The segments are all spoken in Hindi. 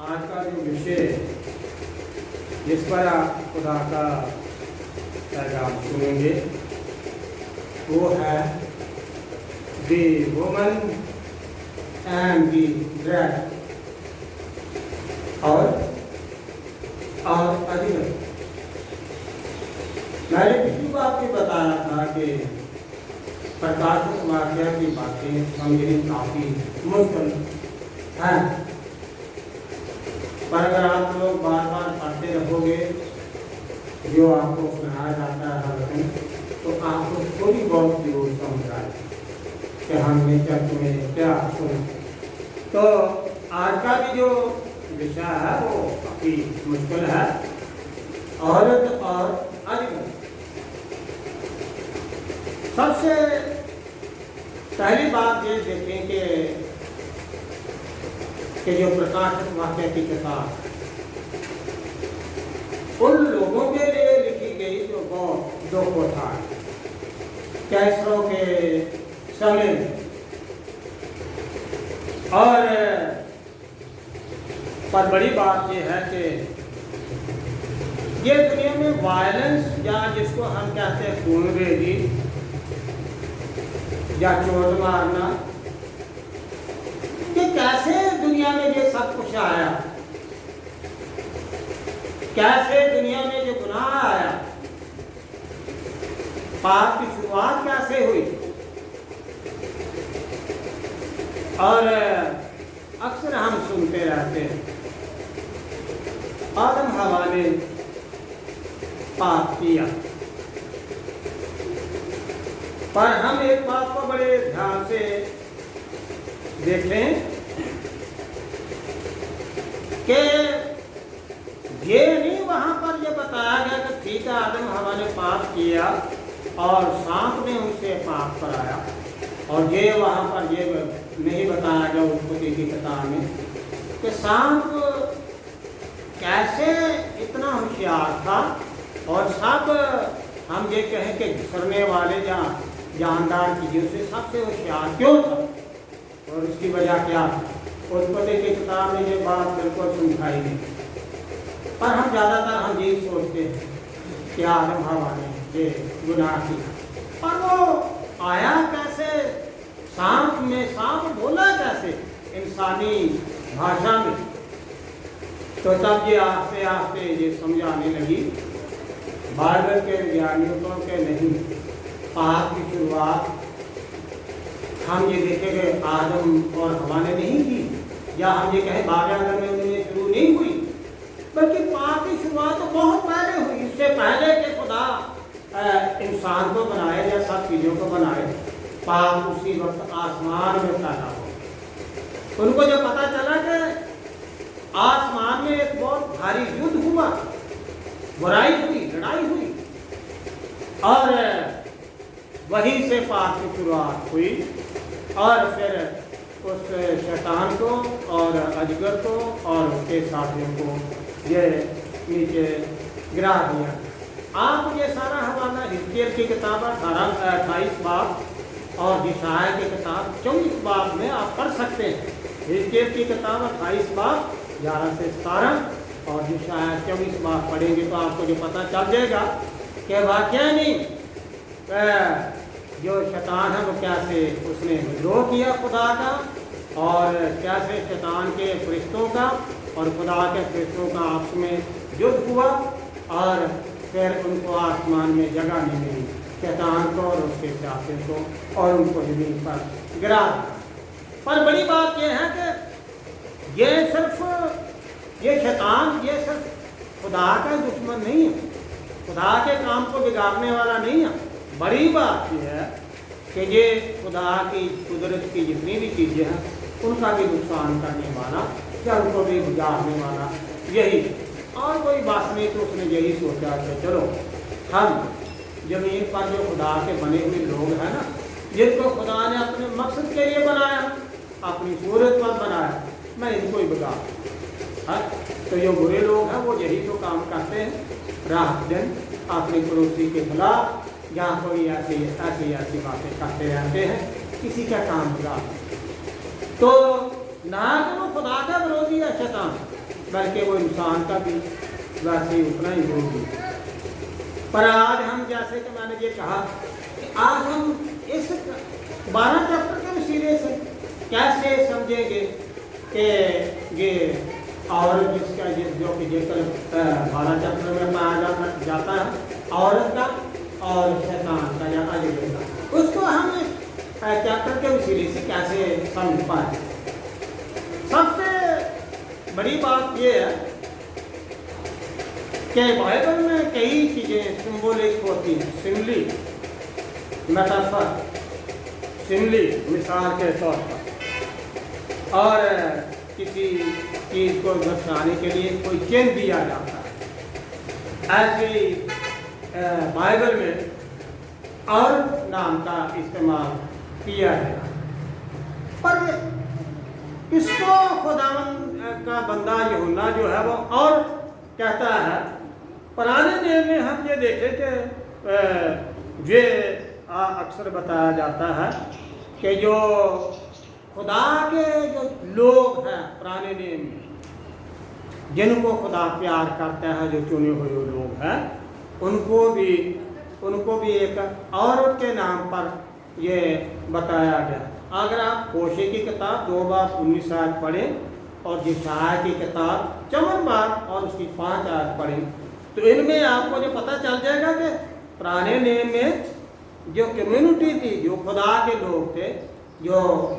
आज का जो विषय जिस पर आप खुदा का पैगाम सुनेंगे वो है दी वुमन एंड दी ब्रेड और अजगर। मैंने पिछली बात भी बताया था कि प्रकाशित वाक्य की बातें समझनी काफ़ी मुश्किल है, पर अगर आप लोग बार बार पढ़ते रहोगे जो आपको सुनाया जाता है हर दिन, तो आपको थोड़ी बहुत जरूर समझ आए कि हमने चर्च में क्या सुना। तो आज का भी जो विषय है वो काफ़ी मुश्किल है, औरत और अजगर। सबसे पहली बात ये देखें कि जो प्रकाशित वाक्य की किताब उन लोगों के लिए लिखी गई जो बहुत दुख था, कैसरों के समय और पर बड़ी बात यह है कि ये दुनिया में वायलेंस या जिसको हम कहते हैं खूनरेजी या चोट मारना, कि कैसे दुनिया में ये सब कुछ आया, कैसे दुनिया में जो गुनाह आया, पाप की शुरुआत कैसे हुई। और अक्सर हम सुनते रहते हैं आदम हवा ने पाप किया, पर हम एक बात को बड़े ध्यान से देखें कि ये नहीं वहां पर ये बताया गया कि ठीक है आदम हवा ने पाप किया और सांप ने उनसे पाप कराया, और ये वहां पर ये नहीं बताया गया उत्पत्ति की किताब में कि सांप कैसे इतना होशियार था और सब हम ये कहें कि घुसरने वाले या जानदार चीज़ों से सबसे होशियार क्यों था, और उसकी वजह क्या। उत्पत्ति की किताब में ये बात बिल्कुल समझाई गई, पर हम ज़्यादातर हम यही सोचते हैं कि आदम हवा ने ये गुनाह किया, पर वो आया कैसे, सांप में सांप बोला कैसे इंसानी भाषा में। तो तब ये आस्ते आस्ते ये समझ आने लगी बाइबल के वैज्ञानिकों के नहीं, पाप की शुरुआत हम ये देखेंगे आदम और हवा ने नहीं की, या हम ये कहें बाग आदम में उन्हें शुरू नहीं हुई, बल्कि पाप की शुरुआत तो बहुत पहले हुई। इससे पहले के खुदा इंसान को बनाए या सब चीज़ों को बनाए, पाप उसी वक्त आसमान में पैदा हो। उनको जब पता चला कि आसमान में एक बहुत भारी युद्ध हुआ, बुराई हुई, लड़ाई हुई, और वहीं से पाप की शुरुआत हुई, और फिर उस शैतान को और अजगर को और उसके साथियों को ये नीचे गिरा दिया। आप ये सारा हवाला हिजकिय्येल की किताब 28 बाब और यशायाह की किताब 24 बाब में आप पढ़ सकते हैं। हिजकिय्येल की किताब 28 बाब 11 से 17 और यशायाह 24 बाब पढ़ेंगे तो आपको जो पता चल जाएगा कि वाकई नहीं जो शैतान है वो कैसे उसने विद्रोह किया खुदा का, और कैसे शैतान के फरिश्तों का और खुदा के फरिश्तों का आपस में युद्ध हुआ, और फिर उनको आसमान में जगह नहीं मिली, शैतान को और उसके साथियों को, और उनको ज़मीन पर गिरा दिया। पर बड़ी बात यह है कि ये शैतान ये सिर्फ खुदा का दुश्मन नहीं है, खुदा के काम को बिगाड़ने वाला नहीं है। बड़ी बात यह है कि ये खुदा की कुदरत की जितनी भी चीज़ें हैं उनका भी नुकसान करने वाला या उनको भी बिगाड़ने वाला यही, और कोई बात नहीं। तो उसने यही सोचा कि चलो हम ज़मीन पर जो खुदा के बने हुए लोग हैं ना, जिनको खुदा ने अपने मकसद के लिए बनाया, अपनी सूरत पर बनाया, मैं इनको ही बिगाड़ है। तो जो बुरे लोग हैं वो यही तो काम करते हैं, रात दिन अपने पड़ोसी के खिलाफ या कोई ऐसी बातें करते रहते हैं, किसी का काम बिगाड़। तो ना तो वो खुदा का विरोधी है शैतान, बल्कि वो इंसान का भी वैसे ही उतना ही होगी। पर आज हम, जैसे कि मैंने ये कहा कि आज हम इस 12 चैप्टर के वसीले से कैसे समझेंगे कि ये औरत जिसका जो कि जेकर 12 चैप्टर में पाया जाता है औरत का और शैतान का या अजगर का, उसको हम इस चैप्टर के वसीले से कैसे समझ पाए। सबसे बड़ी बात यह है कि बाइबल में कई चीज़ें सिंबॉलिक होती हैं, सिमली, मेटाफर, सिमली मिसाल के तौर पर, और किसी चीज़ को दर्शाने के लिए कोई चिन्ह दिया जाता है। ऐसे ही बाइबल में औरत नाम का इस्तेमाल किया गया, पर इसको खुदावंद का बंदा यूहन्ना जो है वो औरत कहता है। पुराने नियम में हम ये देखे कि ये अक्सर बताया जाता है कि जो खुदा के जो लोग हैं पुराने नियम में, जिनको खुदा प्यार करता है, जो चुने हुए लोग हैं, उनको भी एक औरत के नाम पर ये बताया गया। अगर आप होशे की किताब 2:19 आयत पढ़ें और यशायाह की किताब 54 और उसकी 5 आयत पढ़ें, तो इनमें आपको जो पता चल जाएगा कि पुराने नियम में जो कम्युनिटी थी, जो खुदा के लोग थे, जो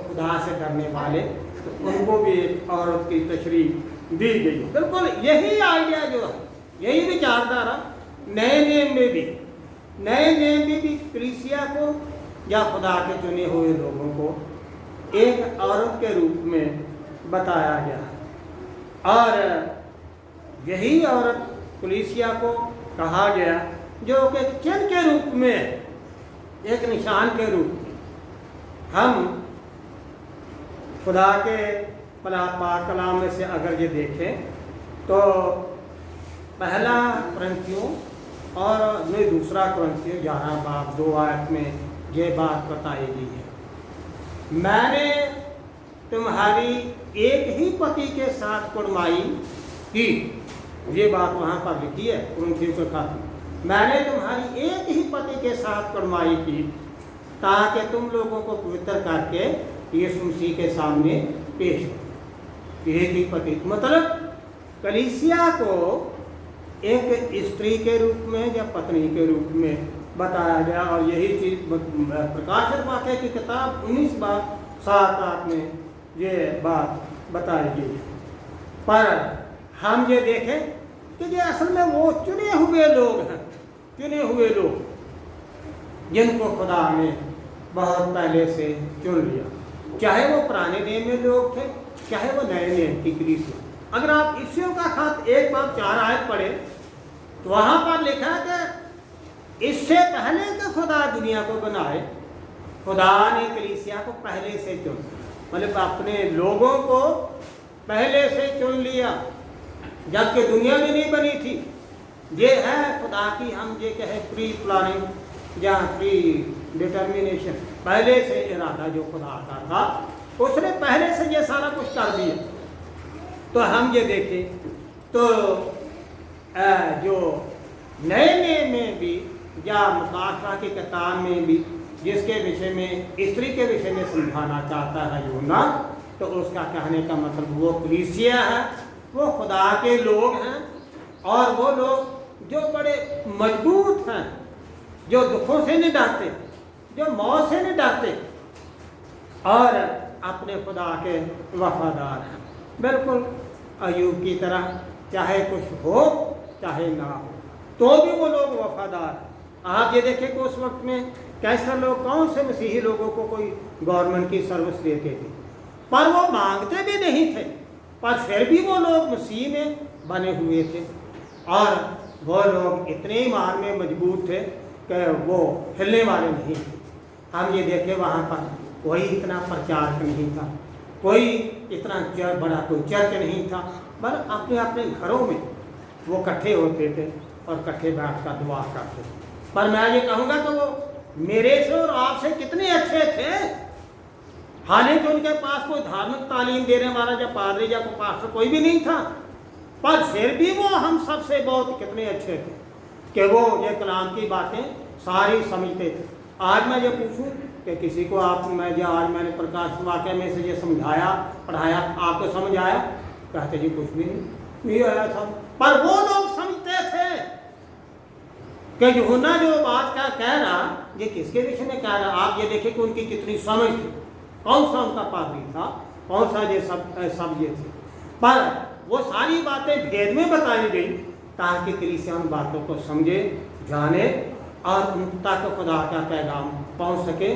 खुदा से डरने वाले, तो उनको भी एक औरत की तशरीह दी गई। बिल्कुल यही आइडिया जो है, यही विचारधारा नए नियम में भी कलीसिया को या खुदा के चुने हुए लोगों को एक औरत के रूप में बताया गया है। और यही औरत कलीसिया को कहा गया जो कि चिन्ह के रूप में, एक निशान के रूप में, हम खुदा के पाक कलाम में से अगर ये देखें तो पहला कुरिन्थियों और दूसरा कुरिन्थियों 11:2 आयत में ये बात बताई गई है, मैंने तुम्हारी एक ही पति के साथ कुड़माई की। ये बात वहाँ पर लिखी है कुरिन्थियों के खाते, मैंने तुम्हारी एक ही पति के साथ कुड़माई की ताकि तुम लोगों को पवित्र करके यीशु मसीह के सामने पेश हो। एक ही पति मतलब कलीसिया को एक स्त्री के रूप में या पत्नी के रूप में बताया गया। और यही चीज़ प्रकाशित वाक्य की किताब 19:7 में ये बात बताई गई। पर हम ये देखें कि ये असल में वो चुने हुए लोग हैं, चुने हुए लोग जिनको खुदा ने बहुत पहले से चुन लिया, चाहे वो पुराने नियम में लोग थे, चाहे वो नए नियम की कलीसिया। अगर आप इफ्सियों का खत 1:4 आयत पढ़े तो वहाँ पर लिखा है कि इससे पहले कि खुदा दुनिया को बनाए, खुदा ने कलीसिया को पहले से चुन, मतलब अपने लोगों को पहले से चुन लिया जबकि दुनिया भी नहीं बनी थी। ये है खुदा की, हम ये कहें प्री प्लानिंग या प्री डिटर्मिनेशन, पहले से इरादा जो खुदा का था उसने पहले से ये सारा कुछ कर दिया। तो हम ये देखें तो जो नए नियम में भी या मुकाशा की किताब में भी जिसके विषय में, स्त्री के विषय में समझाना चाहता है यूहन्ना, तो उसका कहने का मतलब वो कलीसिया है, वो खुदा के लोग हैं और वो लोग जो बड़े मजबूत हैं, जो दुखों से नहीं डरते, जो मौत से नहीं डरते और अपने खुदा के वफादार हैं। बिल्कुल अय्यूब की तरह, चाहे कुछ हो चाहे ना हो तो भी वो लोग वफादार हैं। आप ये देखें कि उस वक्त में कैसे लोग, कौन से मसीही लोगों को कोई गवर्नमेंट की सर्विस देते थे, पर वो मांगते भी नहीं थे, पर फिर भी वो लोग मसीह में बने हुए थे और वो लोग इतने ईमान में मजबूत थे कि वो हिलने वाले नहीं थे। हम ये देखें वहाँ पर कोई इतना प्रचारक नहीं था, कोई इतना बड़ा कोई चर्च नहीं था, पर अपने अपने घरों में वो इकट्ठे होते थे और इकट्ठे बैठ कर दुआ करते थे। पर मैं ये कहूँगा तो वो मेरे से और आपसे कितने अच्छे थे, हालांकि उनके पास कोई धार्मिक तालीम देने वाला या पादरी या कोई पास्टर कोई भी नहीं था, पर फिर भी वो हम सबसे बहुत कितने अच्छे थे कि वो ये कलाम की बातें सारी समझते थे। आज मैं ये पूछूं कि किसी को आज मैंने प्रकाश वाक्य में से ये समझाया पढ़ाया, आपको समझ आया? कहते जी कुछ भी नहीं आया सब। पर वो लोग समझते थे कि यूहन्ना जो बात का कह रहा, ये किसके विषय में कह रहा। आप ये देखें कि उनकी कितनी समझ थी, कौन सा उनका पादरी था, कौन सा ये सब ये थे। पर वो सारी बातें भेद में बताई गई ताकि कलीसिया उन बातों को समझे, जाने और उन तक खुदा का पैगाम पहुंच सके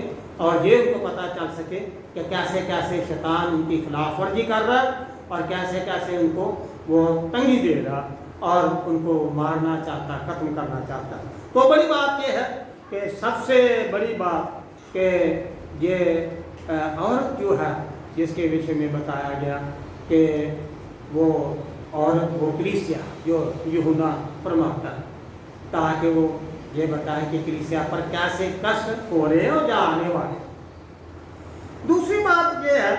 और ये उनको पता चल सके कि कैसे कैसे शैतान उनकी खिलाफ वर्जी कर रहा है और कैसे कैसे उनको वो तंगी दे रहा और उनको मारना चाहता, ख़त्म करना चाहता। तो बड़ी बात यह है कि सबसे बड़ी बात कि ये औरत जो है जिसके विषय में बताया गया कि वो औरत वो कलीसिया जो यूहन्ना फरमाता है, ताकि वो ये बताए कि कलीसिया पर कैसे कष्ट हो रहे और जा आने वाले। दूसरी बात ये है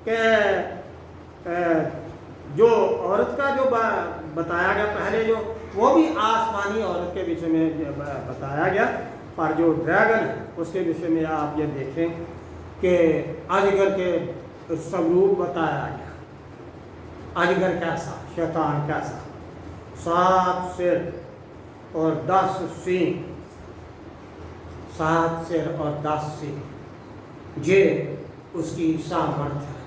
कि जो औरत का जो बताया गया पहले, जो वो भी आसमानी औरत के विषय में बताया गया, पर जो ड्रैगन है उसके विषय में आप ये देखें कि अजगर के स्वरूप बताया गया। अजगर कैसा, शैतान कैसा, 7 सिर और 10 सींग, 7 सिर और 10 सींग, ये उसकी सामर्थ्य है।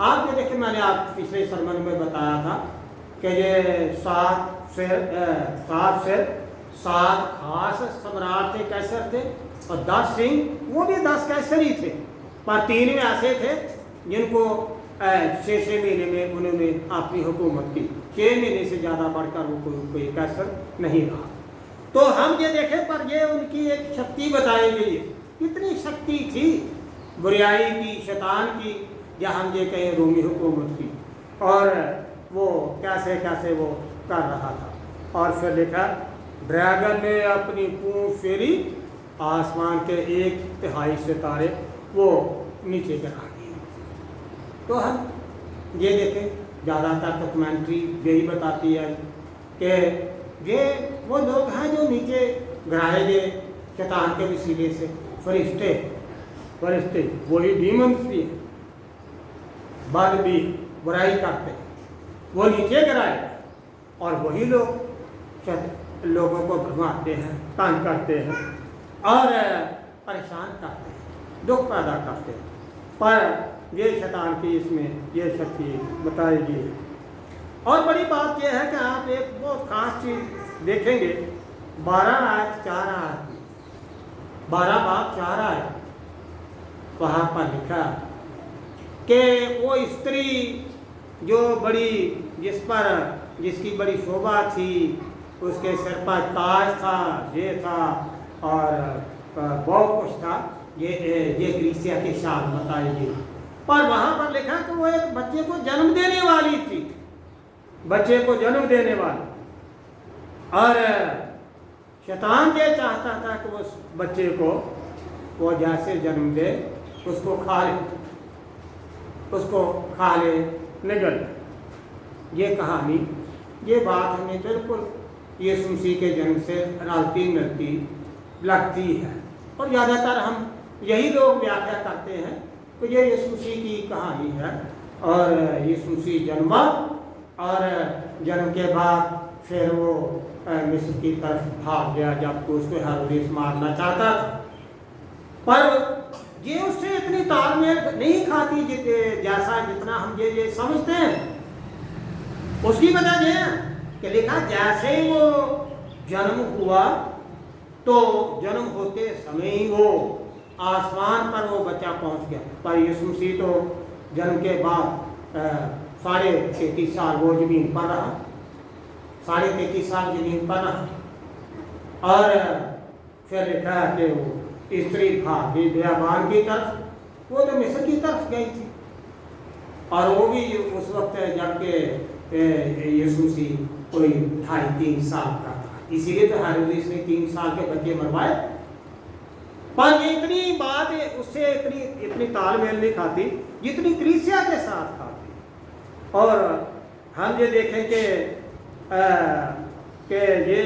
आप ये देखिए, मैंने आप पिछले सरमन में बताया था कि ये 7 सिर 7 खास सम्राट थे, कैसर थे, और 10 सिंह वो भी 10 कैसर ही थे, पर 3 में ऐसे थे जिनको 6 महीने में उन्होंने अपनी हुकूमत की। 6 महीने से ज़्यादा बढ़कर वो कोई कैसर नहीं रहा। तो हम ये देखें, पर ये उनकी एक शक्ति बताई गई है। कितनी शक्ति थी बुराई की, शैतान की, या हम ये कहें रोमी हुकूमत की, और वो कैसे कैसे वो कर रहा था। और फिर लिखा, ड्रैगन ने अपनी पूंछ फेरी, आसमान के 1/3 सितारे वो नीचे गिरा दिए। तो हम ये देखें, ज़्यादातर डॉक्यूमेंट्री यही बताती है कि ये वो लोग हैं जो नीचे गिराए गए शैतान के वसीले से। फरिश्ते वही डीमंस भी, बद भी बुराई करते, वो नीचे गिराए, और वही लोग लोगों को भरमाते हैं, तंग करते हैं और परेशान करते हैं, दुख पैदा करते हैं। पर ये शैतान की इसमें ये शक्ति बताई गई है। और बड़ी बात यह है कि आप एक बहुत खास चीज़ देखेंगे, 12 आयत 4 आयत, 12 बाब 4 आयत, वहाँ पर लिखा कि वो स्त्री जो बड़ी जिसकी बड़ी शोभा थी, उसके सिर पर ताज था, ये था और बहुत कुछ था, ये कलीसिया की शान बताई गई। पर वहाँ पर लिखा कि वो एक बच्चे को जन्म देने वाली थी, बच्चे को जन्म देने वाली, और शैतान ये चाहता था कि उस बच्चे को वो जैसे जन्म दे उसको खा ले निगल। ये कहानी, ये बात हमें बिल्कुल यीशु मसीह के जन्म से रलती मिलती लगती है, और ज़्यादातर हम यही लोग व्याख्या करते हैं कि ये यीशु मसीह की कहानी है। और यीशु मसीह जन्मा, और जन्म के बाद फिर वो मिस्र की तरफ भाग गया जब उसको हेरोदेस मारना चाहता था। पर ये उससे इतनी तालमेल नहीं खाती जितना हम ये समझते हैं। उसकी वजह यह है कि लिखा, जैसे ही वो जन्म हुआ तो जन्म होते समय ही वो आसमान पर वो बच्चा पहुंच गया। पर यीशु मसीह तो जन्म के बाद 33.5 साल वो ज़मीन पर रहा, 33.5 साल ज़मीन पर रहा। और फिर लिखा है कि वो स्त्री भागी बियाबान की तरफ, वो तो मिस्र की तरफ गई थी, और वो भी उस वक्त जबकि यीशु मसीह कोई 2.5-3 साल का था, इसीलिए तो हेरोदेस ने 3 साल के बच्चे मरवाए। पर ये इतनी बात उससे इतनी तालमेल नहीं खाती जितनी कलीसिया के साथ खाती। और हम ये देखें कि ये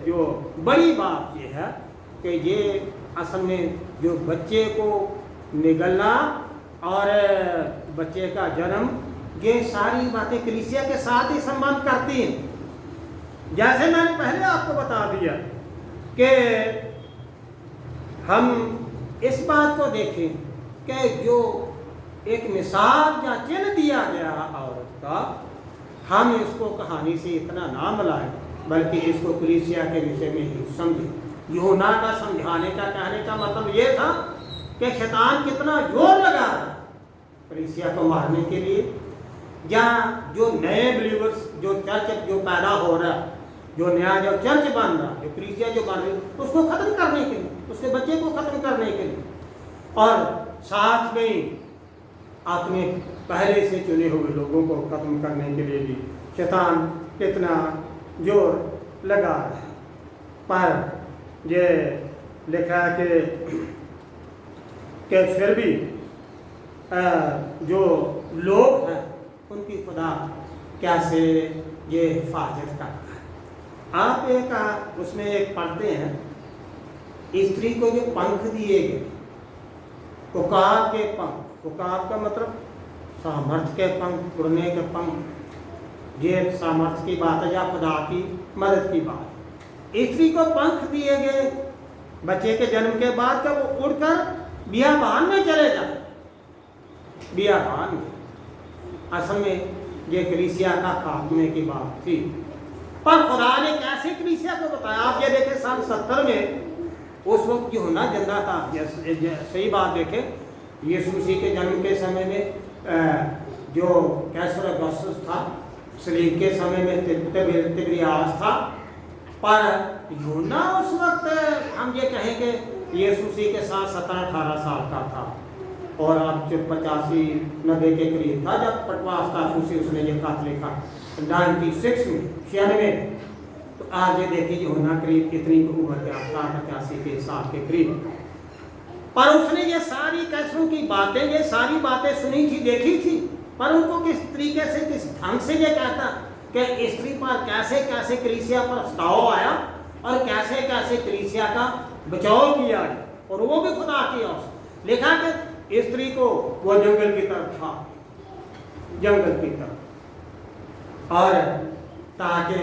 जो बड़ी बात ये है कि ये असल में जो बच्चे को निगलना और बच्चे का जन्म, ये सारी बातें कलीसिया के साथ ही संबंध करती हैं। जैसे मैंने पहले आपको बता दिया कि हम इस बात को देखें कि जो एक मिसाल या चिन्ह दिया गया औरत का, हम इसको कहानी से इतना ना मिलाएं, बल्कि इसको कलीसिया के विषय में ही समझें। यूहन्ना का समझाने का, कहने का मतलब ये था कि शैतान कितना जोर लगा रहा कलीसिया को मारने के लिए, या जो नए बिलीवर्स, जो चर्च जो पैदा हो रहा, जो नया जो चर्च बन रहा, जो कलीसिया जो बन रही, उसको ख़त्म करने के लिए, उसके बच्चे को ख़त्म करने के लिए, और साथ में अपने पहले से चुने हुए लोगों को ख़त्म करने के लिए भी शैतान कितना जोर लगा रहा है। पर ये लिखा है कि फिर भी जो लोग हैं उनकी खुदा कैसे ये हिफाजत करता है। आप एक उसमें एक पढ़ते हैं, स्त्री को जो पंख दिए गए, उकाब के पंख, उकाब का मतलब सामर्थ्य के पंख, उड़ने के पंख, ये सामर्थ्य की बात है या खुदा की मदद की बात है। स्त्री को पंख दिए गए बच्चे के जन्म के बाद, जब वो उड़कर बियाबान में चले जाए, बियाबान में असल में ये कलीसिया का खात्मे की बात थी। पर खुदा ने कैसे कलीसिया को बताया, आप ये देखें सन 70 में उस वक्त यूहन्ना जिंदा था। सही बात देखें, यीशु मसीह के जन्म के समय में जो कैसर अगस्तुस था, सलीब के समय में तिबिरियास था, पर यूहन्ना उस वक्त हम ये कहें कि यीशु मसीह के साथ 17-18 साल का था, और अब जब 85-90 के करीब था जब पटवास से उसने ये खत लिखा 96 में, 96। तो आज ये देखिए यूहन्ना करीब कितनी उम्र का था, 85 के साल के करीब। पर उसने ये सारी कैसरों की बातें, ये सारी बातें सुनी थी, देखी थी, पर उनको किस तरीके से, किस ढंग से ये कहता कि स्त्री पर कैसे कैसे कलीसिया पर सताव आया और कैसे कैसे कलीसिया का बचाव किया, और वो भी खुदा की ओर से। लिखा कि स्त्री को वो जंगल की तरफ था, जंगल की तरफ, और ताकि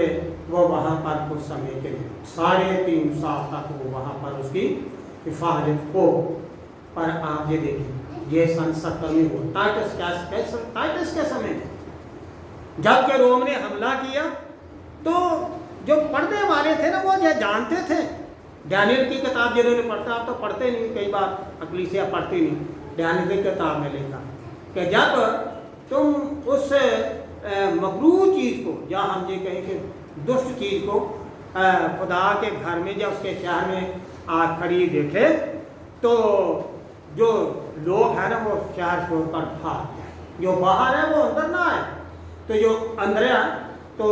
वो वहाँ पर कुछ समय के लिए 3.5 साल तक वो वहाँ पर उसकी हिफाजत हो। पर आप ये देखिए ये सन 70 में हो, टाइटस के समय में जब के रोम ने हमला किया, तो जो पढ़ने वाले थे ना वो ये जानते थे। डैनियल की किताब जिन्होंने पढ़ता, आप तो पढ़ते नहीं, कई बार अकलीसिया पढ़ती नहीं। डैनियल की किताब में लिखा कि जब तुम उस मकरूह चीज़ को, या हम ये कहें कि दुष्ट चीज़ को खुदा के घर में या उसके शहर में आ खड़ी देखे, तो जो लोग हैं ना वो शहर छोड़कर भाग जाए, जो बाहर है वो अंदर ना आए, तो जो अंदर है तो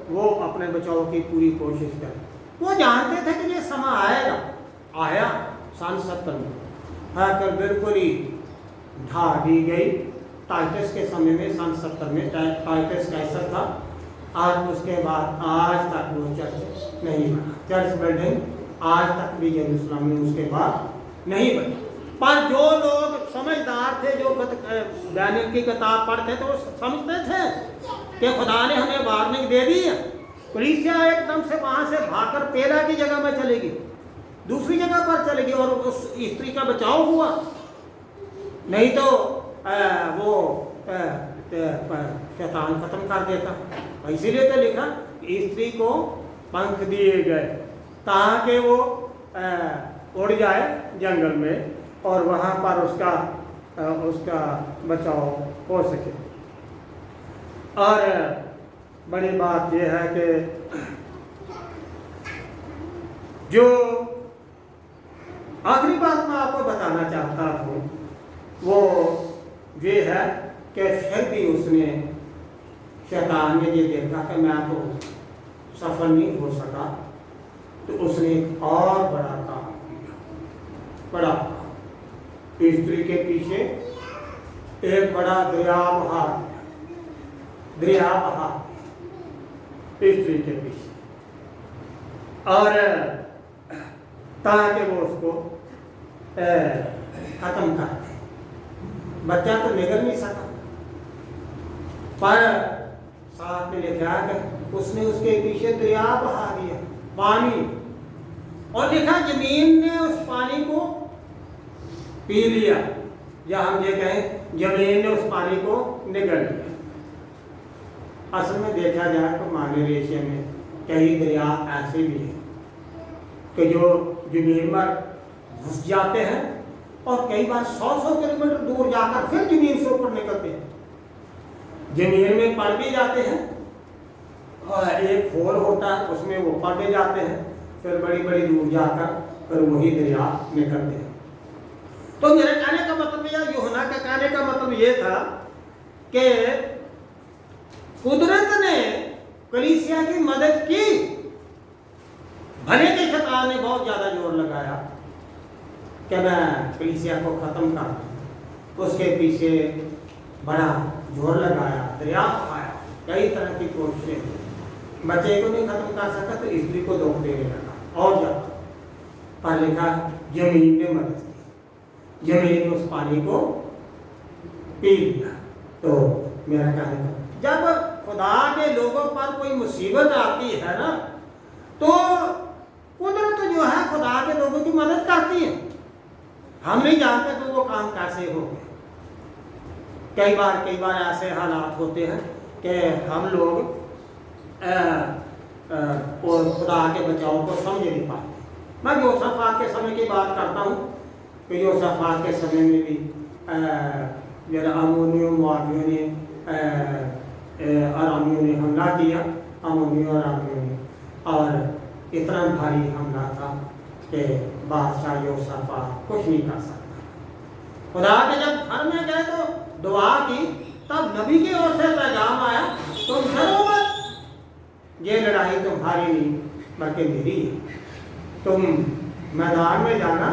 वो अपने बचाव की पूरी कोशिश करें। वो जानते थे कि ये समय आएगा, आया सन 70 में आकर बिल्कुल ही ढा दी गई। टाइटस के समय में सन 70 में टाइटस कैसर था, और उसके बाद आज तक वो चर्च नहीं बना, चर्च बिल्डिंग आज तक भी यरूशलेम में उसके बाद नहीं बनी। पर जो लोग समझदार थे, जो डैनियल की किताब पढ़ते थे, वो समझते थे कि खुदा ने हमें वार्निंग दे दी है। कलीसिया एकदम से वहाँ से भागकर पेला की जगह में चलेगी, दूसरी जगह पर चलेगी, और उस स्त्री का बचाव हुआ। नहीं तो वो शैतान खत्म कर देता। इसीलिए तो लिखा स्त्री को पंख दिए गए ताकि वो उड़ जाए जंगल में, और वहाँ पर उसका बचाव हो सके। और बड़ी बात यह है कि जो आखिरी बात मैं आपको बताना चाहता हूँ वो ये है कि फिर भी उसने, शैतान ने ये देखा कि मैं तो सफल नहीं हो सका, तो उसने एक और बड़ा काम किया, बड़ा स्त्री के पीछे एक बड़ा दरिया बहा, स्त्री के पीछे, और ताकि वो उसको खत्म कर दे। बच्चा तो निकल नहीं सका, पर साथ में लिखा कि उसने उसके पीछे दरिया बहा दिया, पानी, और लिखा जमीन ने उस पानी को पी लिया, या हम ये कहें जमीन ने उस पानी को निगल लिया। असल में देखा जाए तो महानगरीय एशिया में कई दरिया ऐसे भी हैं कि जो जमीन पर घुस जाते हैं और कई बार 100-100 किलोमीटर दूर जाकर फिर जमीन से ऊपर निकलते हैं, जमीन में पड़ भी जाते हैं, और एक खोल होता है उसमें वो पड़ भी जाते हैं, फिर बड़ी बड़ी दूर जाकर फिर वही दरिया निकलते हैं। तो मेरे कहने का मतलब या यूहन्ना का कहने का मतलब ये था कि कुदरत ने कलीसिया की मदद की, भले के शैतान ने बहुत ज्यादा जोर लगाया कि मैं कलीसिया को खत्म कर दूं, उसके पीछे बड़ा जोर लगाया, दरिया बहाया, कई तरह की कोशिशें, बच्चे को नहीं खत्म कर सका तो स्त्री को धोख देने लगा और ज्यादा, पर लिखा जमीन ने मदद की, जमीन ने उस पानी को पी लिया। तो मेरा कहने का जब खुदा के लोगों पर कोई मुसीबत आती है ना, तो कुदरत जो है खुदा के लोगों की मदद करती है। हम नहीं जानते कि वो काम कैसे हो गए। कई बार ऐसे हालात होते हैं कि हम लोग और खुदा के बचाव को समझ नहीं पाते। मैं योसाफात के समय की बात करता हूँ कि योसाफात के समय में भी जरा अमोनियों मुआवियों ने अरामियों ने हमला किया, अमोनियों और अरामियों ने, और इतना भारी हमला था कि बादशाह योसाफात कुछ नहीं कर सकता। खुदा के जब घर में गए तो दुआ की, तब नबी की ओर से पैगाम आया, तुम डरो मत, ये लड़ाई तुम्हारी नहीं बल्कि मेरी है। तुम मैदान में जाना,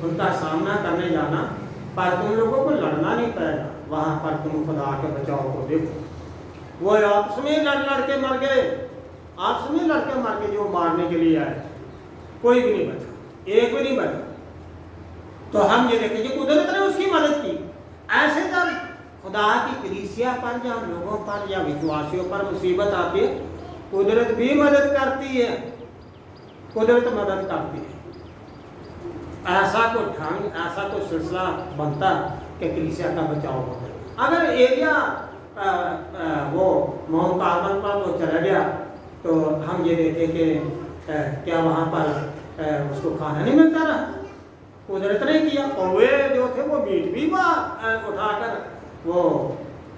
उनका सामना करने जाना, पर तुम लोगों को लड़ना नहीं पड़ेगा। वहाँ पर तुम खुदा के बचाव को देखो। वो आपस में लड़ के मर गए, आपस में लड़के मर के जो मारने के लिए आए, कोई भी नहीं बचा, एक भी नहीं बचा। तो हम ये देखें कि कुदरत ने उसकी मदद की। ऐसे जब खुदा की कलीसिया पर या लोगों पर या विश्वासियों पर मुसीबत आती है, कुदरत भी मदद करती है, कुदरत मदद करती है। ऐसा कोई ढंग, ऐसा कोई सिलसिला बनता कि कलीसिया का बचाव होता। अगर एरिया वो माउंट कार्मल पर वो चला गया तो हम ये देखें कि क्या वहाँ पर उसको खाना नहीं मिलता रहा, कुदरत ने किया। और वे जो थे वो मीट भी उठाकर वो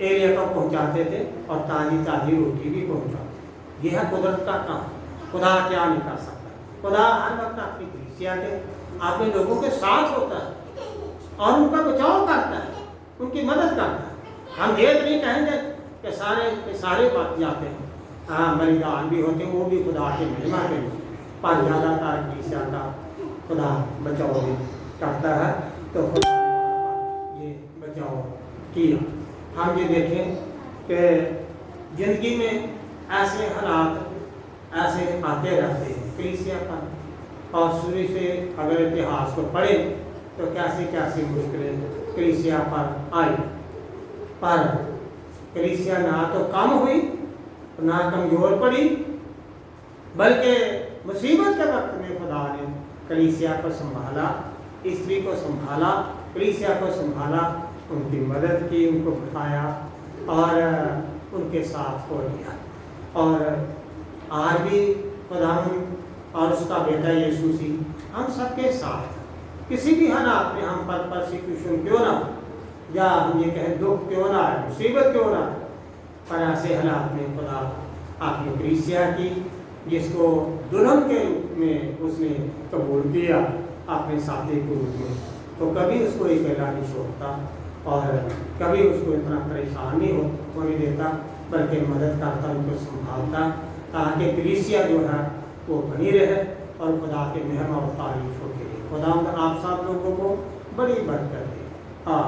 एरिया को पहुँचाते थे और ताज़ी ताज़ी रोटी भी पहुँचाते। यह है कुदरत का काम। खुदा क्या नहीं कर सकता। खुदा हर वक्त अपनी कलीसिया के, अपने लोगों के साथ होता है और उनका बचाव करता है, उनकी मदद करता है। हम ये तो नहीं कहेंगे कि सारे बात जाते हैं, हाँ बलिदान भी होते हैं, वो भी खुदा के महिमा के लिए, पर ज़्यादातर कलीसिया का खुदा बचाव भी करता है। तो खुदा ने ये बचाव किया। हम ये देखें कि ज़िंदगी में ऐसे हालात ऐसे आते रहते हैं कलीसिया पर, और शुरू से अगर इतिहास को पढ़े तो कैसी कैसी मुश्किलें कलीसिया पर आई, पर कलीसिया ना तो कम हुई ना कमज़ोर पड़ी, बल्कि मुसीबत के वक्त में खुदा ने कलीसिया को संभाला, स्त्री को संभाला, कलीसिया को संभाला, उनकी मदद की, उनको बताया और उनके साथ हो लिया। और आज भी खुदा और उसका बेटा यीशु मसीह हम सबके साथ, किसी भी हालात में हम पर परसिक्यूशन क्यों ना, या हम ये कहें दुख क्यों ना आए, मुसीबत क्यों ना, पर ऐसे हालात में खुदा आपने कलीसिया की, जिसको दुल्हन के रूप में उसने कबूल किया अपने साथी के रूप में, तो कभी उसको अकेला नहीं छोड़ता और कभी उसको इतना परेशान नहीं होने देता, बल्कि मदद करता, उनको संभालता, ताकि कलीसिया जो है वो बनी रहे और खुदा के महिमा और तारीफ होती रहे। खुदा आप सब लोगों को बड़ी बरकत दे। हाँ।